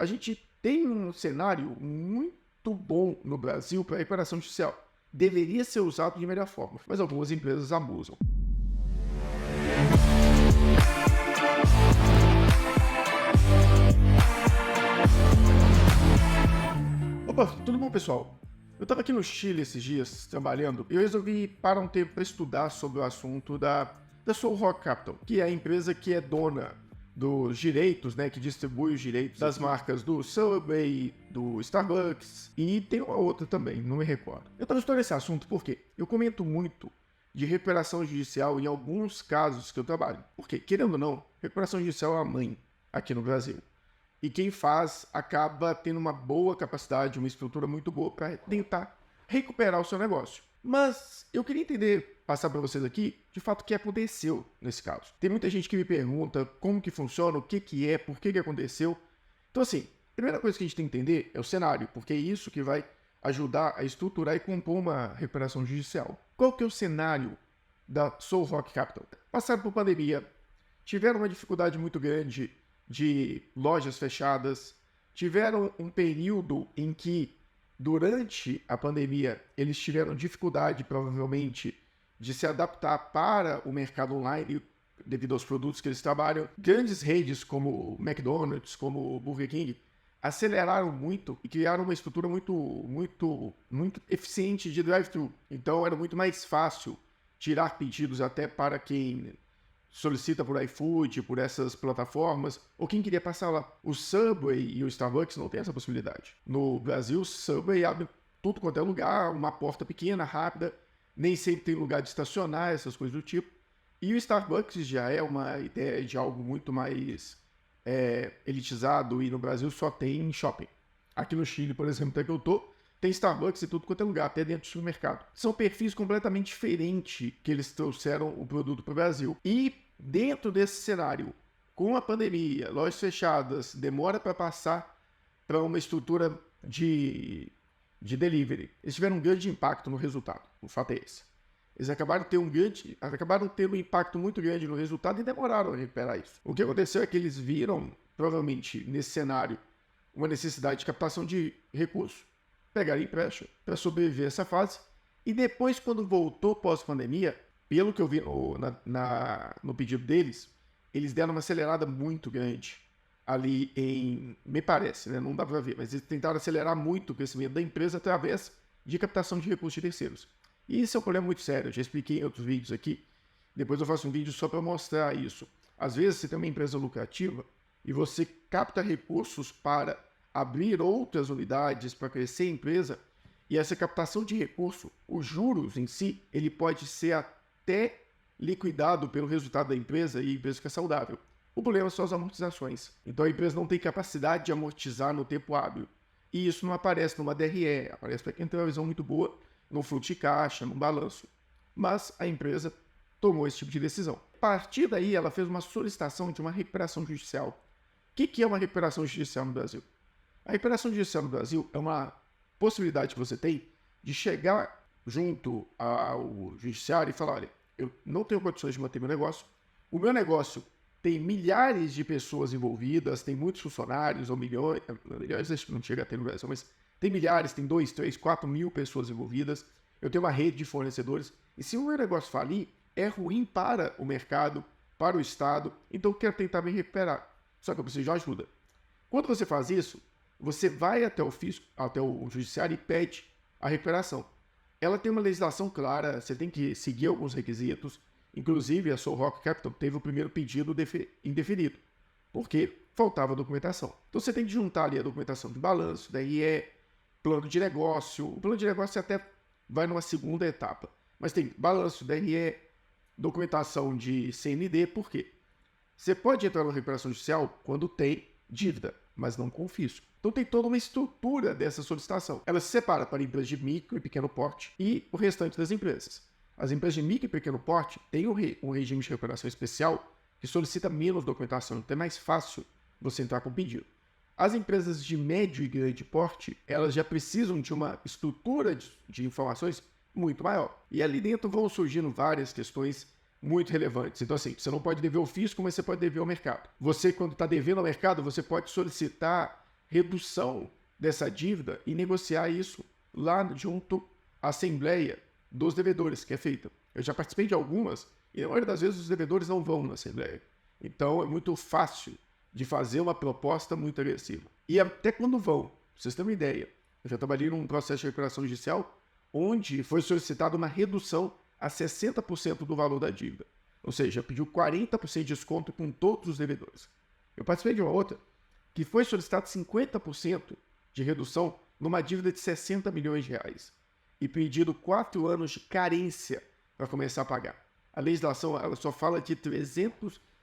a gente tem um cenário muito bom no Brasil para recuperação judicial. Deveria ser usado de melhor forma, mas algumas empresas abusam. Opa, tudo bom, pessoal? Eu estava aqui no Chile esses dias, trabalhando, e eu resolvi parar um tempo para estudar sobre o assunto da Soul Rock Capital, que é a empresa que é dona dos direitos, né, que distribui os direitos das marcas do Subway, do Starbucks, e tem uma outra também, não me recordo. Eu estava estudando esse assunto porque eu comento muito de recuperação judicial em alguns casos que eu trabalho. Porque, querendo ou não, recuperação judicial é a mãe aqui no Brasil. E quem faz acaba tendo uma boa capacidade, uma estrutura muito boa para tentar recuperar o seu negócio. Mas eu queria entender, passar para vocês aqui, de fato, o que aconteceu nesse caso. Tem muita gente que me pergunta como que funciona, o que é, por que aconteceu. Então, assim, a primeira coisa que a gente tem que entender é o cenário, porque é isso que vai ajudar a estruturar e compor uma recuperação judicial. Qual que é o cenário da Soul Rock Capital? Passaram por pandemia, tiveram uma dificuldade muito grande de lojas fechadas, tiveram um período em que, durante a pandemia, eles tiveram dificuldade, provavelmente, de se adaptar para o mercado online devido aos produtos que eles trabalham. Grandes redes como McDonald's, como Burger King, aceleraram muito e criaram uma estrutura muito eficiente de drive-thru. Então, era muito mais fácil tirar pedidos até para quem solicita por iFood, por essas plataformas, ou quem queria passar lá. O Subway e o Starbucks não tem essa possibilidade. No Brasil, o Subway abre tudo quanto é lugar, uma porta pequena, rápida, nem sempre tem lugar de estacionar, essas coisas do tipo. E o Starbucks já é uma ideia de algo muito mais elitizado, e no Brasil só tem shopping. Aqui no Chile, por exemplo, até que eu tô, tem Starbucks e tudo quanto é lugar, até dentro do supermercado. São perfis completamente diferentes que eles trouxeram o produto para o Brasil. E dentro desse cenário, com a pandemia, lojas fechadas, demora para passar para uma estrutura de delivery, eles tiveram um grande impacto no resultado. O fato é esse. Eles acabaram tendo um impacto muito grande no resultado e demoraram a recuperar isso. O que aconteceu é que eles viram, provavelmente, nesse cenário, uma necessidade de captação de recursos. Pegaram empréstimo para sobreviver a essa fase. E depois, quando voltou pós-pandemia, pelo que eu vi no pedido deles, eles deram uma acelerada muito grande ali me parece, né? Não dá para ver, mas eles tentaram acelerar muito o crescimento da empresa através de captação de recursos de terceiros. E isso é um problema muito sério, eu já expliquei em outros vídeos aqui. Depois eu faço um vídeo só para mostrar isso. Às vezes você tem uma empresa lucrativa e você capta recursos para abrir outras unidades, para crescer a empresa, e essa captação de recurso, os juros em si, ele pode ser até liquidado pelo resultado da empresa, e a empresa fica saudável. O problema são as amortizações. Então a empresa não tem capacidade de amortizar no tempo hábil. E isso não aparece numa DRE, aparece para quem tem uma visão muito boa, no fluxo de caixa, no balanço. Mas a empresa tomou esse tipo de decisão. A partir daí, ela fez uma solicitação de uma recuperação judicial. O que é uma recuperação judicial no Brasil? A recuperação judicial no Brasil é uma possibilidade que você tem de chegar junto ao judiciário e falar: olha, eu não tenho condições de manter meu negócio, o meu negócio tem milhares de pessoas envolvidas, tem muitos funcionários, ou milhões acho que não chega a ter no Brasil, mas tem milhares, tem 2, 3, 4 mil pessoas envolvidas, eu tenho uma rede de fornecedores, e se o meu negócio falir, é ruim para o mercado, para o Estado, então eu quero tentar me recuperar, só que eu preciso de ajuda. Quando você faz isso, você vai até o fisco, até o judiciário e pede a recuperação. Ela tem uma legislação clara, você tem que seguir alguns requisitos, inclusive a Soul Rock Capital teve o primeiro pedido indeferido, porque faltava documentação. Então você tem que juntar ali a documentação de balanço, DRE, plano de negócio. O plano de negócio até vai numa segunda etapa, mas tem balanço, DRE, documentação de CND. Por quê? Você pode entrar na recuperação judicial quando tem dívida, mas não com fisco. Então tem toda uma estrutura dessa solicitação. Ela se separa para empresas de micro e pequeno porte e o restante das empresas. As empresas de micro e pequeno porte têm um regime de recuperação especial que solicita menos documentação, então é mais fácil você entrar com o pedido. As empresas de médio e grande porte, elas já precisam de uma estrutura de informações muito maior. E ali dentro vão surgindo várias questões muito relevantes. Então, assim, você não pode dever ao fisco, mas você pode dever ao mercado. Você, quando está devendo ao mercado, você pode solicitar redução dessa dívida e negociar isso lá junto à Assembleia dos Devedores, que é feita. Eu já participei de algumas e na maioria das vezes os devedores não vão na Assembleia. Então é muito fácil de fazer uma proposta muito agressiva. E até quando vão, pra vocês terem uma ideia, eu já trabalhei num processo de recuperação judicial onde foi solicitada uma redução a 60% do valor da dívida. Ou seja, pediu 40% de desconto com todos os devedores. Eu participei de uma outra que foi solicitado 50% de redução numa dívida de 60 milhões de reais e pedido 4 anos de carência para começar a pagar. A legislação ela só fala de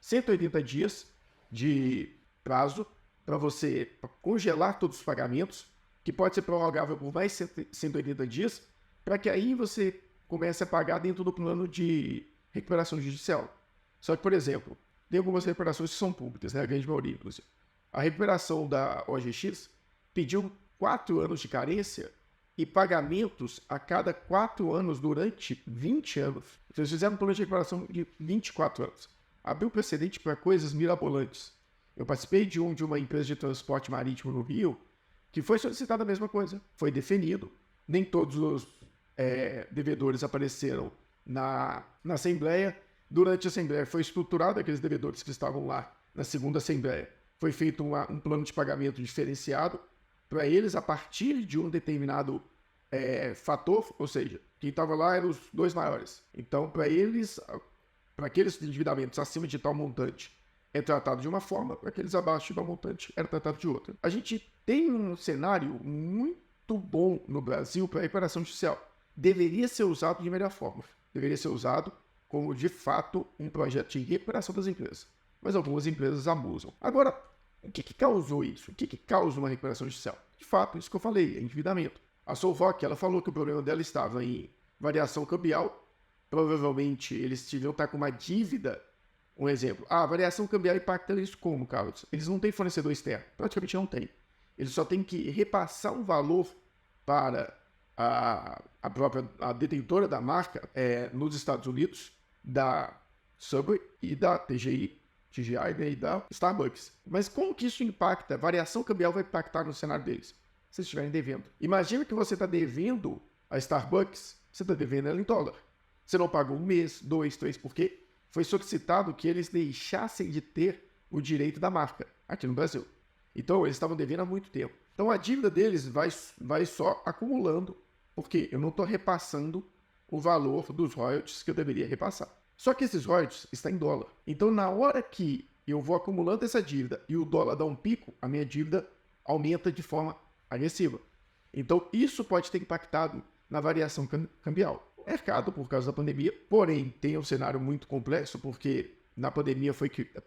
180 dias de prazo para você congelar todos os pagamentos, que pode ser prorrogável por mais 180 dias, para que aí você comece a pagar dentro do plano de recuperação judicial. Só que, por exemplo, tem algumas recuperações que são públicas, né? A grande maioria, inclusive. A recuperação da OGX pediu 4 anos de carência e pagamentos a cada 4 anos durante 20 anos. Então, eles fizeram um plano de recuperação de 24 anos. Abriu precedente para coisas mirabolantes. Eu participei de uma empresa de transporte marítimo no Rio, que foi solicitada a mesma coisa. Foi definido. Nem todos os devedores apareceram na Assembleia. Durante a Assembleia foi estruturado aqueles devedores que estavam lá na segunda Assembleia. Foi feito um plano de pagamento diferenciado para eles a partir de um determinado fator, ou seja, quem estava lá eram os 2 maiores. Então, para eles, para aqueles endividamentos acima de tal montante, é tratado de uma forma, para aqueles abaixo de tal montante, era tratado de outra. A gente tem um cenário muito bom no Brasil para a recuperação judicial. Deveria ser usado de melhor forma. Deveria ser usado como, de fato, um projeto de recuperação das empresas. Mas algumas empresas abusam. Agora, o que causou isso? O que causa uma recuperação judicial? De fato, isso que eu falei, é endividamento. A Solvoc, ela falou que o problema dela estava em variação cambial. Provavelmente, eles deviam estar com uma dívida. Um exemplo. A variação cambial impacta isso como, Carlos? Eles não têm fornecedor externo. Praticamente não tem. Eles só têm que repassar um valor para a detentora da marca nos Estados Unidos, da Subway e da TGI, né, e da Starbucks. Mas como que isso impacta? A variação cambial vai impactar no cenário deles, se eles estiverem devendo. Imagina que você está devendo a Starbucks, você está devendo ela em dólar. Você não pagou 1 mês, 2, 3, porque foi solicitado que eles deixassem de ter o direito da marca aqui no Brasil. Então, eles estavam devendo há muito tempo. Então, a dívida deles vai só acumulando, porque eu não estou repassando o valor dos royalties que eu deveria repassar. Só que esses royalties estão em dólar. Então, na hora que eu vou acumulando essa dívida e o dólar dá um pico, a minha dívida aumenta de forma agressiva. Então, isso pode ter impactado na variação cambial. O mercado, por causa da pandemia, porém, tem um cenário muito complexo, porque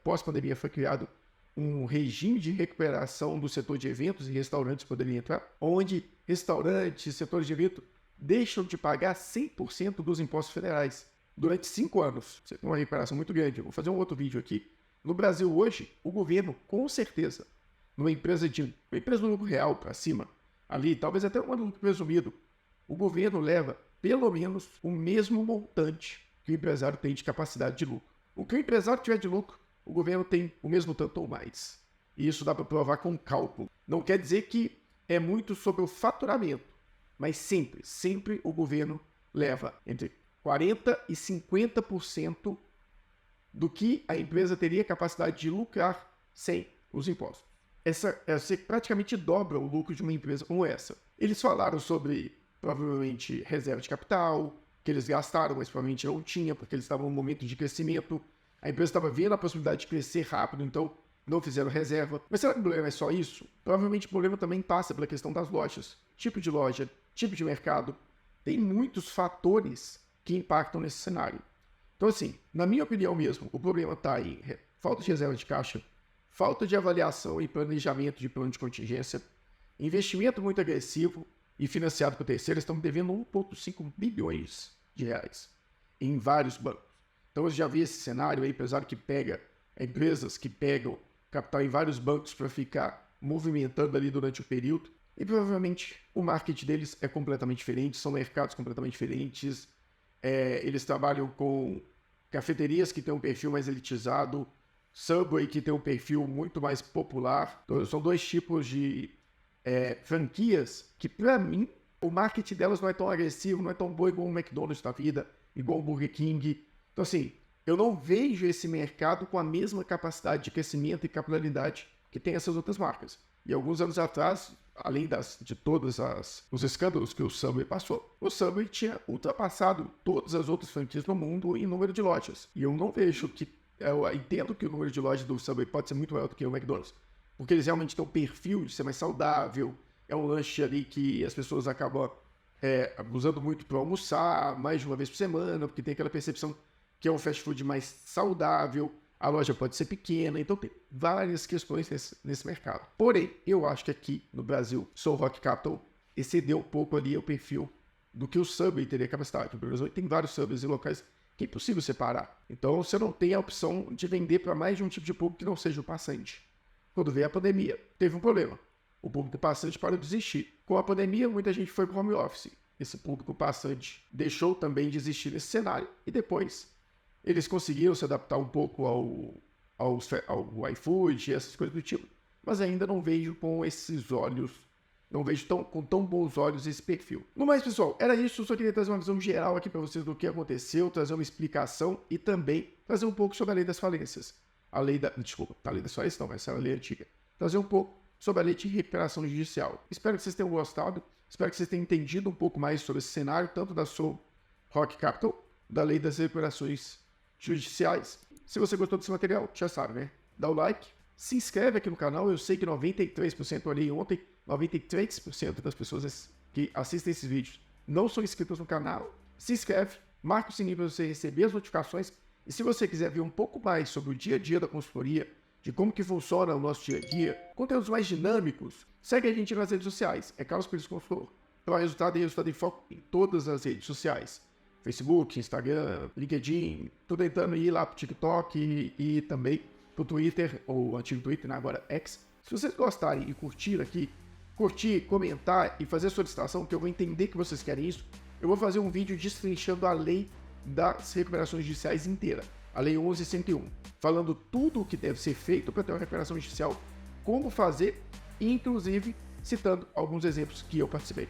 pós-pandemia foi criado um regime de recuperação do setor de eventos e restaurantes poderiam entrar, onde restaurantes, setores de evento, deixam de pagar 100% dos impostos federais durante 5 anos. Você tem uma recuperação muito grande. Eu vou fazer um outro vídeo aqui. No Brasil hoje, o governo, com certeza, numa empresa do lucro real para cima, ali, talvez até um lucro presumido, o governo leva pelo menos o mesmo montante que o empresário tem de capacidade de lucro. O que o empresário tiver de lucro, o governo tem o mesmo tanto ou mais. E isso dá para provar com cálculo. Não quer dizer que é muito sobre o faturamento, mas sempre o governo leva entre 40% e 50% do que a empresa teria capacidade de lucrar sem os impostos. Você praticamente dobra o lucro de uma empresa como essa. Eles falaram sobre, provavelmente, reserva de capital, que eles gastaram, mas provavelmente não tinha, porque eles estavam num momento de crescimento. A empresa estava vendo a possibilidade de crescer rápido, então não fizeram reserva. Mas será que o problema é só isso? Provavelmente o problema também passa pela questão das lojas. Tipo de loja, tipo de mercado. Tem muitos fatores que impactam nesse cenário. Então, assim, na minha opinião mesmo, o problema está em falta de reserva de caixa, falta de avaliação e planejamento de plano de contingência, investimento muito agressivo e financiado por terceiros. Estamos devendo 1,5 bilhões de reais em vários bancos. Então, eu já vi esse cenário aí, empresário que pega, empresas que pegam capital em vários bancos para ficar movimentando ali durante o período. E provavelmente o marketing deles é completamente diferente, são mercados completamente diferentes. Eles trabalham com cafeterias que têm um perfil mais elitizado, Subway, que tem um perfil muito mais popular. Então, são dois tipos de franquias que, para mim, o marketing delas não é tão agressivo, não é tão bom igual o McDonald's da vida, igual o Burger King. Então, assim, eu não vejo esse mercado com a mesma capacidade de crescimento e capilaridade que tem essas outras marcas. E alguns anos atrás, além de todos os escândalos que o Subway passou, o Subway tinha ultrapassado todas as outras franquias no mundo em número de lojas. E eu não vejo que... Eu entendo que o número de lojas do Subway pode ser muito maior do que o McDonald's, porque eles realmente têm um perfil de ser mais saudável, é um lanche ali que as pessoas acabam usando muito para almoçar, mais de uma vez por semana, porque tem aquela percepção que é um fast food mais saudável, a loja pode ser pequena, então tem várias questões nesse mercado. Porém, eu acho que aqui no Brasil, Soul Rock Capital excedeu um pouco ali o perfil do que o Subway teria capacidade. No Brasil tem vários Subways em locais que é impossível separar. Então você não tem a opção de vender para mais de um tipo de público que não seja o passante. Quando veio a pandemia, teve um problema. O público passante parou de existir. Com a pandemia, muita gente foi para o home office. Esse público passante deixou também de existir nesse cenário. E depois, eles conseguiram se adaptar um pouco ao iFood e essas coisas do tipo. Mas ainda não vejo com esses olhos, não vejo com tão bons olhos esse perfil. No mais, pessoal, era isso. Eu só queria trazer uma visão geral aqui para vocês do que aconteceu, trazer uma explicação e também trazer um pouco sobre a lei das falências. A lei das falências não, essa é a lei antiga. Trazer um pouco sobre a lei de recuperação judicial. Espero que vocês tenham gostado, espero que vocês tenham entendido um pouco mais sobre esse cenário, tanto da Soul Rock Capital, da lei das recuperações judiciais. Se você gostou desse material, já sabe, né? Dá o like, se inscreve aqui no canal. Eu sei que 93%, olhei ontem, 93% das pessoas que assistem esses vídeos não são inscritos no canal. Se inscreve, marca o sininho para você receber as notificações. E se você quiser ver um pouco mais sobre o dia a dia da consultoria, de como que funciona o nosso dia a dia, conteúdos mais dinâmicos, segue a gente nas redes sociais. É Carlos Pires Consultor. Para resultado e resultado em foco em todas as redes sociais. Facebook, Instagram, LinkedIn. Estou tentando ir lá para o TikTok e também para o Twitter, ou antigo Twitter, né? Agora X. Se vocês gostarem e curtir aqui, comentar e fazer a solicitação, que eu vou entender que vocês querem isso, eu vou fazer um vídeo destrinchando a lei das recuperações judiciais inteira, a Lei 11.101, falando tudo o que deve ser feito para ter uma recuperação judicial, como fazer, e inclusive citando alguns exemplos que eu participei.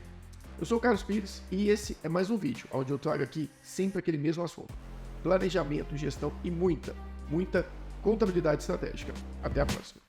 Eu sou o Carlos Pires e esse é mais um vídeo, onde eu trago aqui sempre aquele mesmo assunto: planejamento, gestão e muita contabilidade estratégica. Até a próxima.